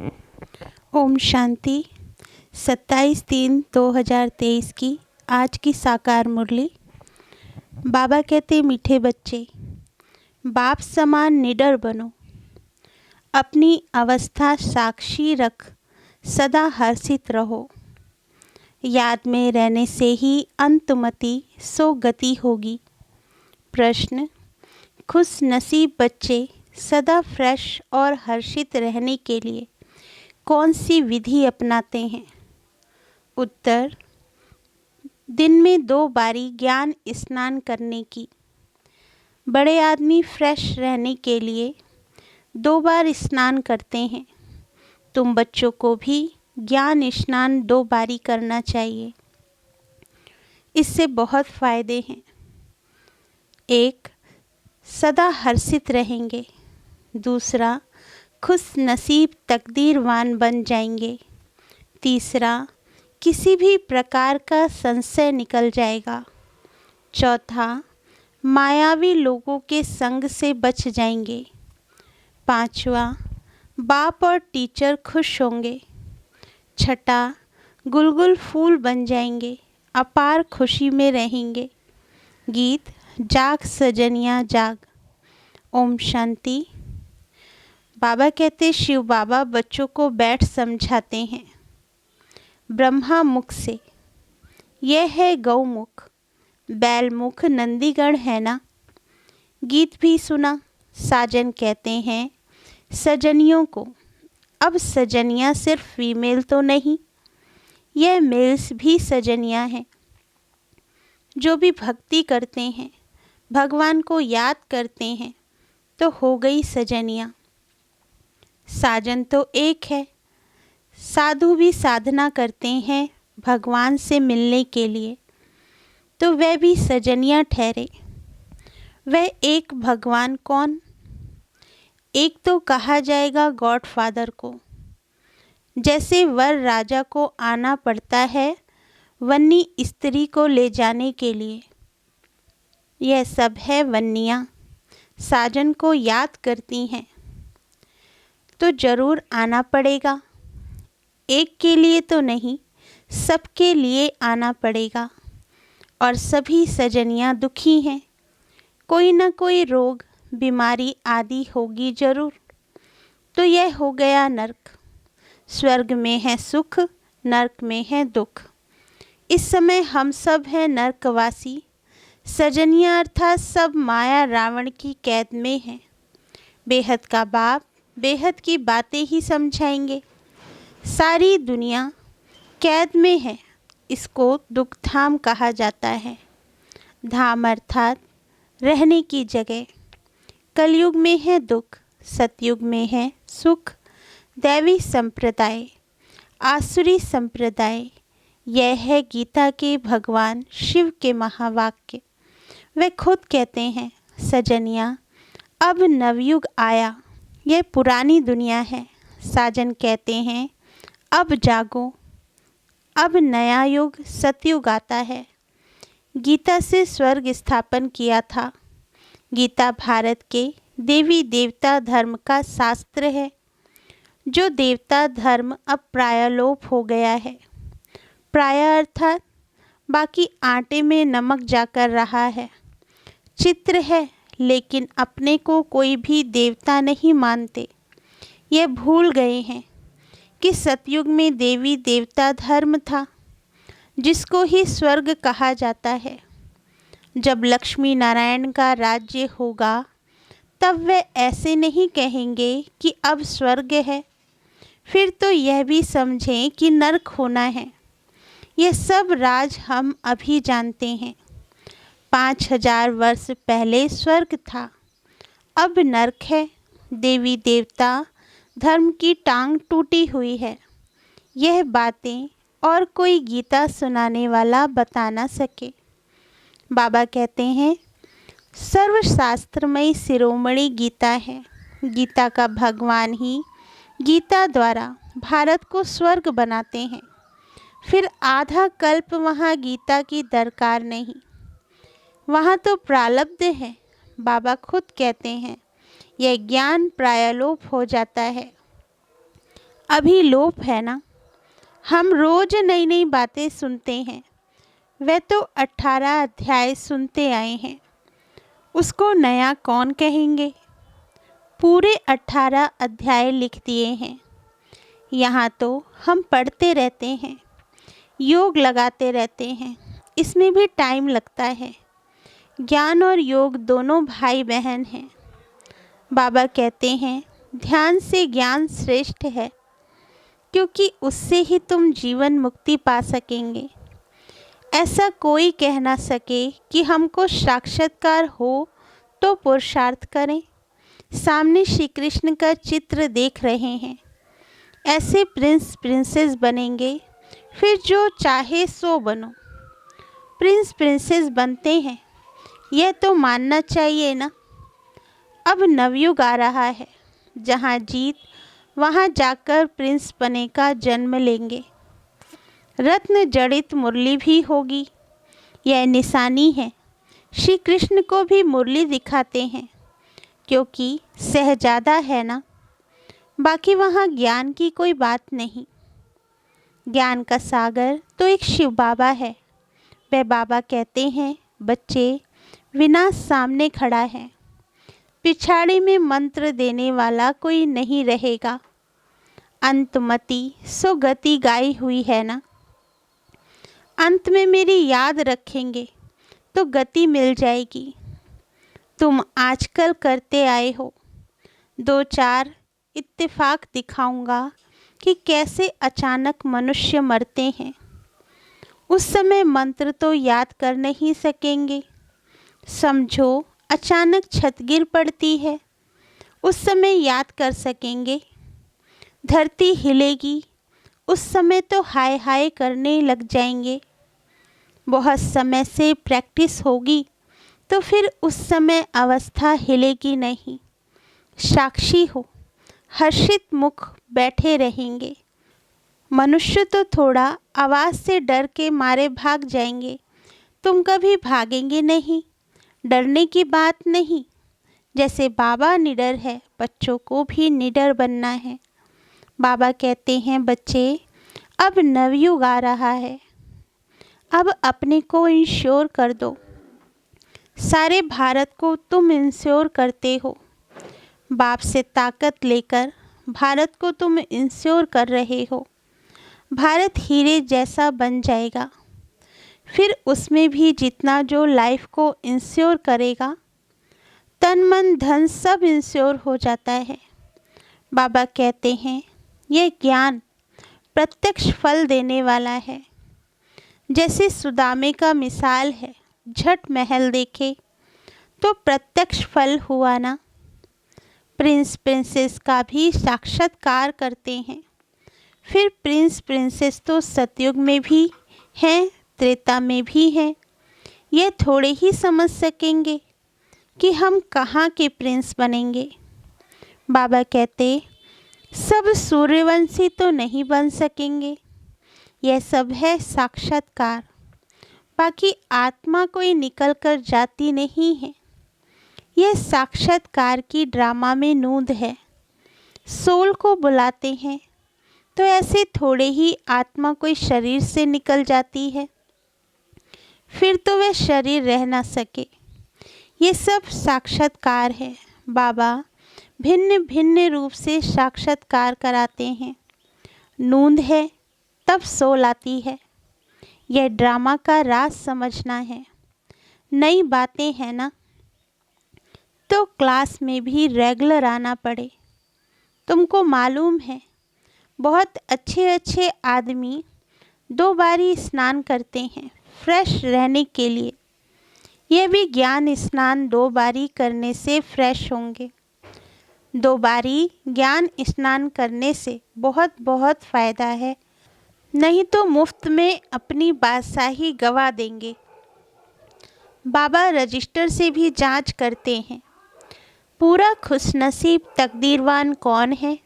ओम शांति। 27/3/2023 की आज की साकार मुरली। बाबा कहते, मीठे बच्चे, बाप समान निडर बनो, अपनी अवस्था साक्षी रख, सदा हर्षित रहो। याद में रहने से ही अंतमति सो गति होगी। प्रश्न: खुश नसीब बच्चे सदा फ्रेश और हर्षित रहने के लिए कौन सी विधि अपनाते हैं? उत्तर: दिन में 2 बारी ज्ञान स्नान करने की। बड़े आदमी फ्रेश रहने के लिए 2 बार स्नान करते हैं। तुम बच्चों को भी ज्ञान स्नान 2 बारी करना चाहिए। इससे बहुत फायदे हैं। 1. सदा हर्षित रहेंगे। दूसरा, खुश नसीब तकदीरवान बन जाएंगे। तीसरा, किसी भी प्रकार का संशय निकल जाएगा। चौथा, मायावी लोगों के संग से बच जाएंगे। पांचवा, बाप और टीचर खुश होंगे। छठा, गुलगुल फूल बन जाएंगे, अपार खुशी में रहेंगे। गीत: जाग सजनिया जाग। ओम शांति। बाबा कहते, शिव बाबा बच्चों को बैठ समझाते हैं। ब्रह्मा मुख से, यह है गौमुख, बैलमुख नंदीगण है ना। गीत भी सुना। साजन कहते हैं सजनियों को, अब सजनियाँ सिर्फ फीमेल तो नहीं, यह मेल्स भी सजनियाँ हैं। जो भी भक्ति करते हैं, भगवान को याद करते हैं, तो हो गई सजनियाँ। साजन तो एक है। साधु भी साधना करते हैं भगवान से मिलने के लिए, तो वह भी सजनियाँ ठहरे। वह एक भगवान कौन? एक तो कहा जाएगा गॉडफादर को। जैसे वर राजा को आना पड़ता है वन्नी स्त्री को ले जाने के लिए, यह सब है वन्नियाँ साजन को याद करती हैं, तो जरूर आना पड़ेगा। एक के लिए तो नहीं, सबके लिए आना पड़ेगा। और सभी सजनियाँ दुखी हैं, कोई ना कोई रोग बीमारी आदि होगी जरूर। तो यह हो गया नरक। स्वर्ग में है सुख, नरक में है दुख। इस समय हम सब हैं नरकवासी। सजनियाँ अर्थात सब माया रावण की कैद में हैं। बेहद का बाप बेहद की बातें ही समझाएंगे। सारी दुनिया कैद में है, इसको दुख धाम कहा जाता है। धाम अर्थात रहने की जगह। कलयुग में है दुख, सतयुग में है सुख। दैवी संप्रदाय, आसुरी संप्रदाय, यह है गीता के भगवान शिव के महावाक्य। वे खुद कहते हैं, सजनिया अब नवयुग आया, यह पुरानी दुनिया है। साजन कहते हैं, अब जागो, अब नया युग सतयुग आता है। गीता से स्वर्ग स्थापन किया था। गीता भारत के देवी देवता धर्म का शास्त्र है। जो देवता धर्म अब प्राय लोप हो गया है। प्राय अर्थात बाकी आटे में नमक जाकर रहा है। चित्र है, लेकिन अपने को कोई भी देवता नहीं मानते। यह भूल गए हैं कि सतयुग में देवी देवता धर्म था, जिसको ही स्वर्ग कहा जाता है। जब लक्ष्मी नारायण का राज्य होगा, तब वे ऐसे नहीं कहेंगे कि अब स्वर्ग है। फिर तो यह भी समझें कि नरक होना है। यह सब राज हम अभी जानते हैं। 5000 वर्ष पहले स्वर्ग था, अब नरक है। देवी देवता धर्म की टांग टूटी हुई है। यह बातें और कोई गीता सुनाने वाला बता ना सके। बाबा कहते हैं, सर्वशास्त्रमयी शिरोमणि गीता है। गीता का भगवान ही गीता द्वारा भारत को स्वर्ग बनाते हैं। फिर आधा कल्प वहाँ गीता की दरकार नहीं, वहाँ तो प्रारब्ध है। बाबा खुद कहते हैं, यह ज्ञान प्रायलोप हो जाता है। अभिलोप है ना। हम रोज नई नई बातें सुनते हैं। वह तो 18 अध्याय सुनते आए हैं, उसको नया कौन कहेंगे। पूरे 18 अध्याय लिख दिए हैं। यहाँ तो हम पढ़ते रहते हैं, योग लगाते रहते हैं, इसमें भी टाइम लगता है। ज्ञान और योग दोनों भाई बहन हैं। बाबा कहते हैं ध्यान से ज्ञान श्रेष्ठ है, क्योंकि उससे ही तुम जीवन मुक्ति पा सकेंगे। ऐसा कोई कह ना सके कि हमको साक्षात्कार हो तो पुरुषार्थ करें। सामने श्री कृष्ण का चित्र देख रहे हैं, ऐसे प्रिंस प्रिंसेस बनेंगे, फिर जो चाहे सो बनो। प्रिंस प्रिंसेस बनते हैं, यह तो मानना चाहिए ना। अब नवयुग आ रहा है, जहाँ जीत वहाँ जाकर प्रिंस बने का जन्म लेंगे। रत्न जड़ित मुरली भी होगी, यह निशानी है। श्री कृष्ण को भी मुरली दिखाते हैं, क्योंकि शहजादा है ना। बाकी वहाँ ज्ञान की कोई बात नहीं। ज्ञान का सागर तो एक शिव बाबा है। वह बाबा कहते हैं बच्चे, विनाश सामने खड़ा है, पिछाड़ी में मंत्र देने वाला कोई नहीं रहेगा। अंतमति सो गति गाई हुई है ना। अंत में मेरी याद रखेंगे तो गति मिल जाएगी। तुम आजकल करते आए हो। 2-4 इत्तेफाक दिखाऊंगा कि कैसे अचानक मनुष्य मरते हैं। उस समय मंत्र तो याद कर नहीं सकेंगे। समझो अचानक छत गिर पड़ती है, उस समय याद कर सकेंगे। धरती हिलेगी, उस समय तो हाय हाय करने लग जाएंगे। बहुत समय से प्रैक्टिस होगी तो फिर उस समय अवस्था हिलेगी नहीं। साक्षी हो, हर्षित मुख बैठे रहेंगे। मनुष्य तो थोड़ा आवाज़ से डर के मारे भाग जाएंगे, तुम कभी भागेंगे नहीं। डरने की बात नहीं। जैसे बाबा निडर है, बच्चों को भी निडर बनना है। बाबा कहते हैं बच्चे, अब नवयुग आ रहा है, अब अपने को इंश्योर कर दो। सारे भारत को तुम इंश्योर करते हो। बाप से ताकत लेकर भारत को तुम इंश्योर कर रहे हो। भारत हीरे जैसा बन जाएगा। फिर उसमें भी जितना जो लाइफ को इंश्योर करेगा, तन मन धन सब इंश्योर हो जाता है। बाबा कहते हैं यह ज्ञान प्रत्यक्ष फल देने वाला है। जैसे सुदामे का मिसाल है, झट महल देखे तो प्रत्यक्ष फल हुआ ना। प्रिंस प्रिंसेस का भी साक्षात्कार करते हैं। फिर प्रिंस प्रिंसेस तो सतयुग में भी हैं, त्रेता में भी हैं। यह थोड़े ही समझ सकेंगे कि हम कहाँ के प्रिंस बनेंगे। बाबा कहते सब सूर्यवंशी तो नहीं बन सकेंगे। यह सब है साक्षात्कार। बाकी आत्मा कोई निकल कर जाती नहीं है। यह साक्षात्कार की ड्रामा में नूंद है। सोल को बुलाते हैं तो ऐसे थोड़े ही आत्मा कोई शरीर से निकल जाती है, फिर तो वह शरीर रह ना सके। ये सब साक्षात्कार है। बाबा भिन्न भिन्न रूप से साक्षात्कार कराते हैं। नूंद है तब सोल आती है। यह ड्रामा का राज समझना है। नई बातें हैं ना, तो क्लास में भी रेगुलर आना पड़े। तुमको मालूम है बहुत अच्छे अच्छे आदमी 2 बारी स्नान करते हैं फ्रेश रहने के लिए। यह भी ज्ञान स्नान 2 बारी करने से फ्रेश होंगे। 2 बारी ज्ञान स्नान करने से बहुत बहुत फ़ायदा है, नहीं तो मुफ्त में अपनी बादशाही गवा देंगे। बाबा रजिस्टर से भी जांच करते हैं। पूरा खुशनसीब तकदीरवान कौन है।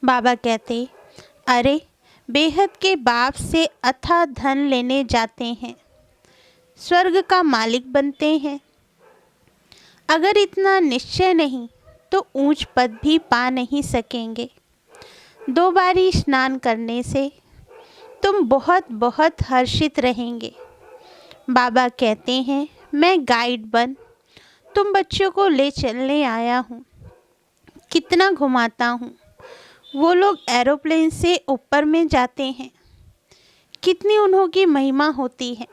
बाबा कहते अरे बेहद के बाप से अथाह धन लेने जाते हैं, स्वर्ग का मालिक बनते हैं। अगर इतना निश्चय नहीं तो ऊंच पद भी पा नहीं सकेंगे। 2 बारी स्नान करने से तुम बहुत बहुत हर्षित रहेंगे। बाबा कहते हैं, मैं गाइड बन तुम बच्चों को ले चलने आया हूँ। कितना घुमाता हूँ। वो लोग एरोप्लेन से ऊपर में जाते हैं। कितनी उन्हों महिमा होती है।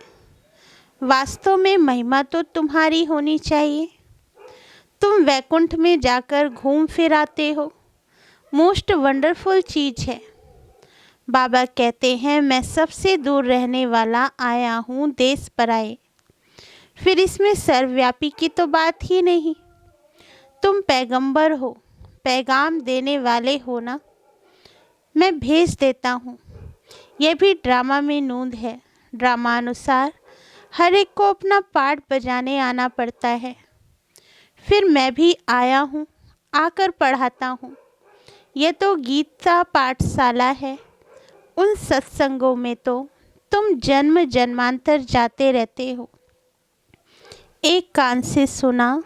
वास्तव में महिमा तो तुम्हारी होनी चाहिए। तुम वैकुंठ में जाकर घूम फिर आते हो। मोस्ट वंडरफुल चीज़ है। बाबा कहते हैं, मैं सबसे दूर रहने वाला आया हूँ देश पराए। फिर इसमें सर्वव्यापी की तो बात ही नहीं। तुम पैगंबर हो, पैगाम देने वाले हो ना। मैं भेज देता हूँ। यह भी ड्रामा में नूंद है। ड्रामानुसार हर एक को अपना पार्ट बजाने आना पड़ता है। फिर मैं भी आया हूँ, आकर पढ़ाता हूँ। यह तो गीता पाठशाला है। उन सत्संगों में तो तुम जन्म जन्मांतर जाते रहते हो। एक कान से सुना,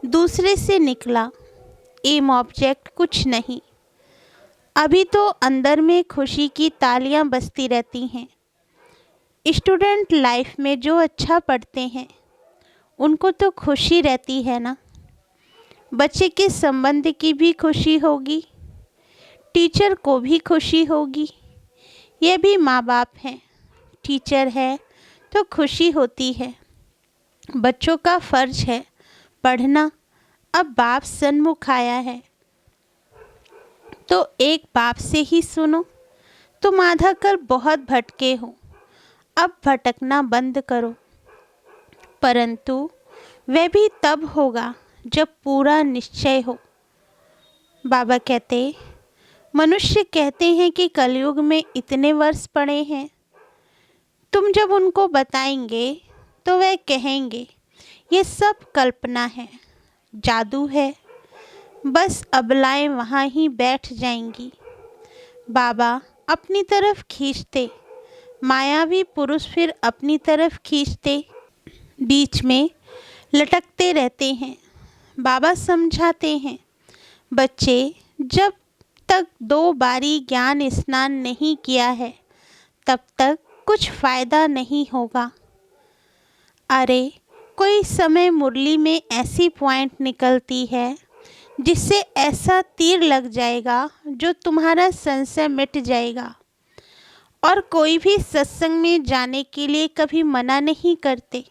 दूसरे से निकला। एम ऑब्जेक्ट कुछ नहीं। अभी तो अंदर में खुशी की तालियां बजती रहती हैं। स्टूडेंट लाइफ में जो अच्छा पढ़ते हैं उनको तो खुशी रहती है ना। बच्चे के संबंध की भी खुशी होगी, टीचर को भी खुशी होगी। ये भी माँ बाप हैं। टीचर है तो खुशी होती है। बच्चों का फर्ज है पढ़ना। अब बाप सन्मुख आया है तो एक बाप से ही सुनो। तुम आधा कर बहुत भटके हो, अब भटकना बंद करो। परंतु वह भी तब होगा जब पूरा निश्चय हो। बाबा कहते, मनुष्य कहते हैं कि कलयुग में इतने वर्ष पड़े हैं। तुम जब उनको बताएंगे तो वह कहेंगे ये सब कल्पना है, जादू है। बस अबलाएं वहाँ ही बैठ जाएंगी। बाबा अपनी तरफ खींचते, मायावी पुरुष फिर अपनी तरफ खींचते, बीच में लटकते रहते हैं। बाबा समझाते हैं, बच्चे जब तक 2 बारी ज्ञान स्नान नहीं किया है तब तक कुछ फ़ायदा नहीं होगा। अरे कोई समय मुरली में ऐसी पॉइंट निकलती है जिससे ऐसा तीर लग जाएगा जो तुम्हारा संशय मिट जाएगा। और कोई भी सत्संग में जाने के लिए कभी मना नहीं करते।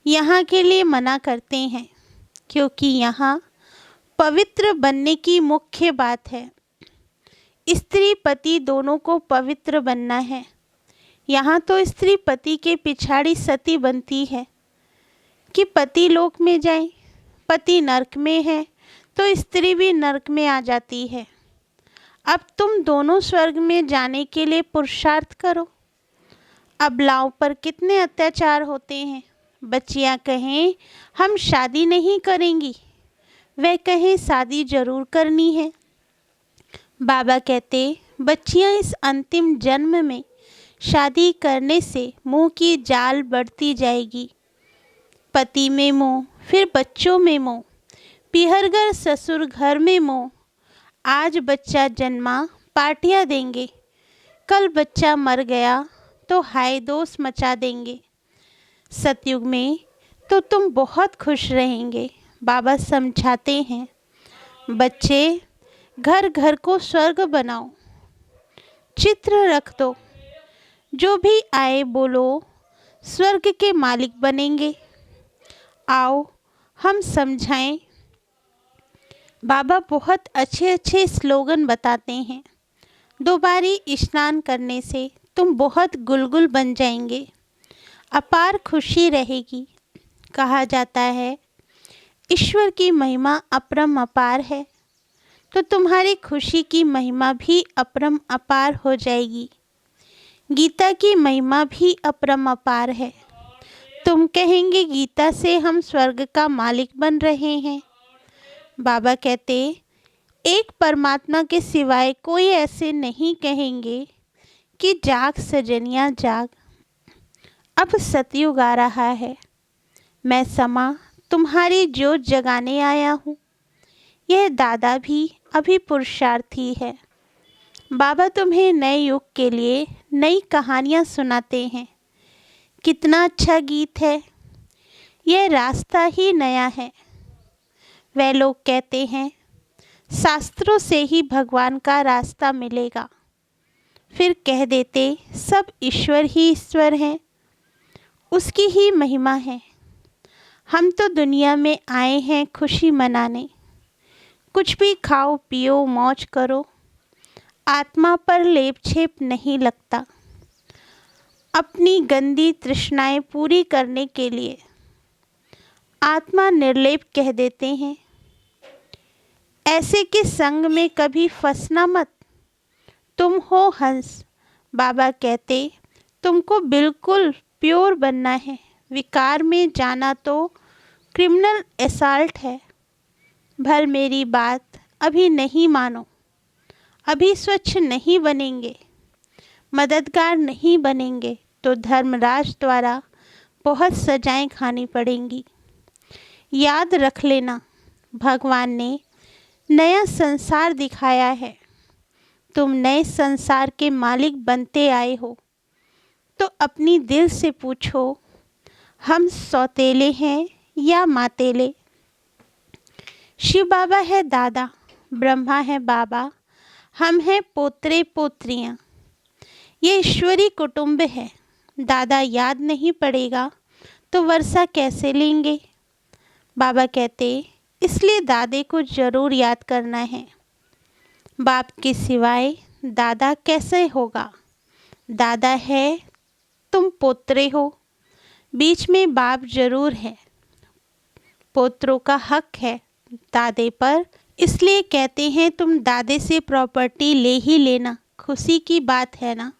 यहाँ के लिए मना करते हैं क्योंकि यहाँ पवित्र बनने की मुख्य बात है। स्त्री पति दोनों को पवित्र बनना है। यहाँ तो स्त्री पति के पिछाड़ी सती बनती है कि पति लोक में जाए। पति नरक में है तो स्त्री भी नरक में आ जाती है। अब तुम दोनों स्वर्ग में जाने के लिए पुरुषार्थ करो। अबलाओं पर कितने अत्याचार होते हैं। बच्चियां कहें हम शादी नहीं करेंगी, वे कहें शादी जरूर करनी है। बाबा कहते, बच्चियां इस अंतिम जन्म में शादी करने से मोह की जाल बढ़ती जाएगी। पति में मोह, फिर बच्चों में मोह, पिहरगर ससुर घर में मोह। आज बच्चा जन्मा पार्टियां देंगे, कल बच्चा मर गया तो हाय दोष मचा देंगे। सतयुग में तो तुम बहुत खुश रहेंगे। बाबा समझाते हैं, बच्चे घर घर को स्वर्ग बनाओ, चित्र रख दो। जो भी आए बोलो स्वर्ग के मालिक बनेंगे। आओ हम समझाएं। बाबा बहुत अच्छे अच्छे स्लोगन बताते हैं। 2 बारी स्नान करने से तुम बहुत गुलगुल बन जाएंगे। अपार खुशी रहेगी। कहा जाता है ईश्वर की महिमा अपरम अपार है, तो तुम्हारी खुशी की महिमा भी अपरम अपार हो जाएगी। गीता की महिमा भी अपरम अपार है। तुम कहेंगे गीता से हम स्वर्ग का मालिक बन रहे हैं। बाबा कहते, एक परमात्मा के सिवाय कोई ऐसे नहीं कहेंगे कि जाग सजनिया जाग। अब सतयुग आ रहा है। मैं समा तुम्हारी जोत जगाने आया हूँ। यह दादा भी अभी पुरुषार्थी है। बाबा तुम्हें नए युग के लिए नई कहानियाँ सुनाते हैं। कितना अच्छा गीत है। यह रास्ता ही नया है। वे लोग कहते हैं शास्त्रों से ही भगवान का रास्ता मिलेगा। फिर कह देते सब ईश्वर ही ईश्वर हैं, उसकी ही महिमा है। हम तो दुनिया में आए हैं खुशी मनाने। कुछ भी खाओ पियो मौज करो, आत्मा पर लेप छेप नहीं लगता। अपनी गंदी तृष्णाएं पूरी करने के लिए आत्मा निर्लेप कह देते हैं। ऐसे के संग में कभी फंसना मत। तुम हो हंस। बाबा कहते तुमको बिल्कुल प्योर बनना है। विकार में जाना तो क्रिमिनल असॉल्ट है। भल मेरी बात अभी नहीं मानो। अभी स्वच्छ नहीं बनेंगे, मददगार नहीं बनेंगे तो धर्मराज द्वारा बहुत सजाएं खानी पड़ेंगी। याद रख लेना, भगवान ने नया संसार दिखाया है। तुम नए संसार के मालिक बनते आए हो तो अपनी दिल से पूछो, हम सौतेले हैं या मातेले। शिव बाबा है दादा, ब्रह्मा है बाबा, हम हैं पोतरे पोत्रियाँ। ये ईश्वरी कुटुंब है। दादा याद नहीं पड़ेगा तो वर्षा कैसे लेंगे। बाबा कहते इसलिए दादे को ज़रूर याद करना है। बाप के सिवाय दादा कैसे होगा। दादा है, तुम पोतरे हो, बीच में बाप जरूर है। पोत्रों का हक है दादे पर, इसलिए कहते हैं तुम दादे से प्रॉपर्टी ले ही लेना। खुशी की बात है ना।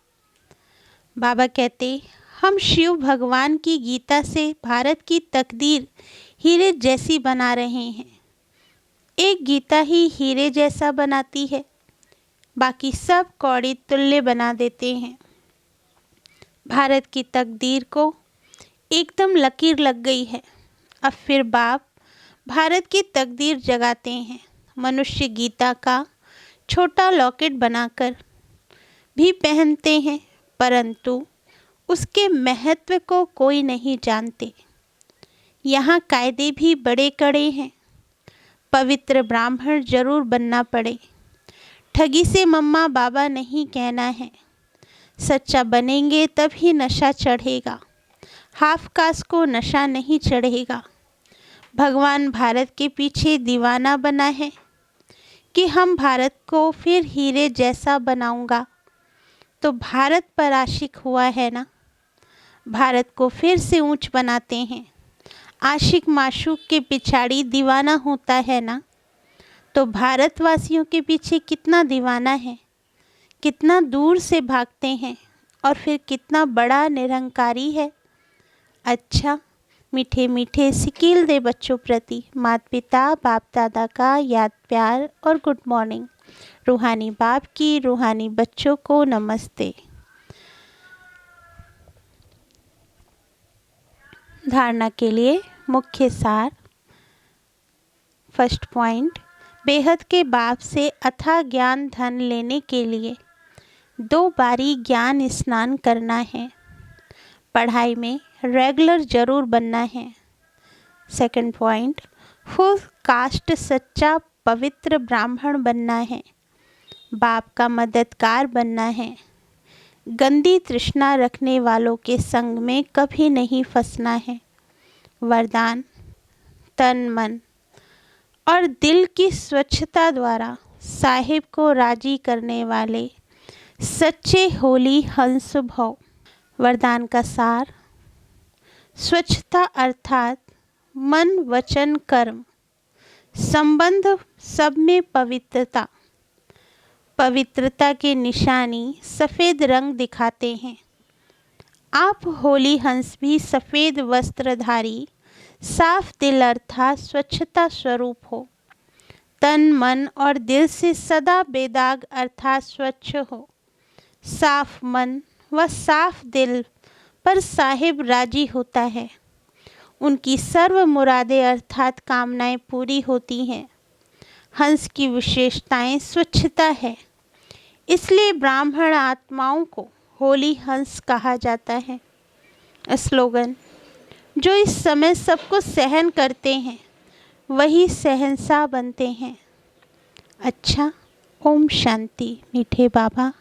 बाबा कहते हम शिव भगवान की गीता से भारत की तकदीर हीरे जैसी बना रहे हैं। एक गीता ही हीरे जैसा बनाती है, बाकी सब कौड़ी तुल्य बना देते हैं। भारत की तकदीर को एकदम लकीर लग गई है। अब फिर बाप भारत की तकदीर जगाते हैं। मनुष्य गीता का छोटा लॉकेट बनाकर भी पहनते हैं, परंतु उसके महत्व को कोई नहीं जानते। यहाँ कायदे भी बड़े कड़े हैं। पवित्र ब्राह्मण जरूर बनना पड़े। ठगी से मम्मा बाबा नहीं कहना है। सच्चा बनेंगे तभी नशा चढ़ेगा। हाफ कास्ट को नशा नहीं चढ़ेगा। भगवान भारत के पीछे दीवाना बना है कि हम भारत को फिर हीरे जैसा बनाऊंगा। तो भारत पर आशिक हुआ है ना। भारत को फिर से ऊंच बनाते हैं। आशिक माशूक के पिछाड़ी दीवाना होता है ना। तो भारतवासियों के पीछे कितना दीवाना है, कितना दूर से भागते हैं और फिर कितना बड़ा निरंकारी है। अच्छा, मीठे मीठे सिकील दे बच्चों प्रति माता पिता बाप दादा का याद प्यार और गुड मॉर्निंग। रूहानी बाप की रूहानी बच्चों को नमस्ते। धारणा के लिए मुख्य सार। फर्स्ट पॉइंट, बेहद के बाप से अथाह ज्ञान धन लेने के लिए 2 बारी ज्ञान स्नान करना है। पढ़ाई में रेगुलर जरूर बनना है। सेकंड पॉइंट, फुल कास्ट सच्चा पवित्र ब्राह्मण बनना है। बाप का मददगार बनना है। गंदी तृष्णा रखने वालों के संग में कभी नहीं फंसना है। वरदान, तन मन और दिल की स्वच्छता द्वारा साहिब को राजी करने वाले सच्चे होली हंस भव। वरदान का सार, स्वच्छता अर्थात मन वचन कर्म संबंध सब में पवित्रता। पवित्रता के निशानी सफ़ेद रंग दिखाते हैं। आप होली हंस भी सफ़ेद वस्त्रधारी साफ दिल अर्थात स्वच्छता स्वरूप हो। तन मन और दिल से सदा बेदाग अर्थात स्वच्छ हो। साफ मन व साफ दिल पर साहिब राजी होता है। उनकी सर्व मुरादें अर्थात कामनाएं पूरी होती हैं। हंस की विशेषताएं स्वच्छता है, इसलिए ब्राह्मण आत्माओं को होली हंस कहा जाता है। स्लोगन: जो इस समय सबको सहन करते हैं वही शहंशाह बनते हैं। अच्छा, ओम शांति मीठे बाबा।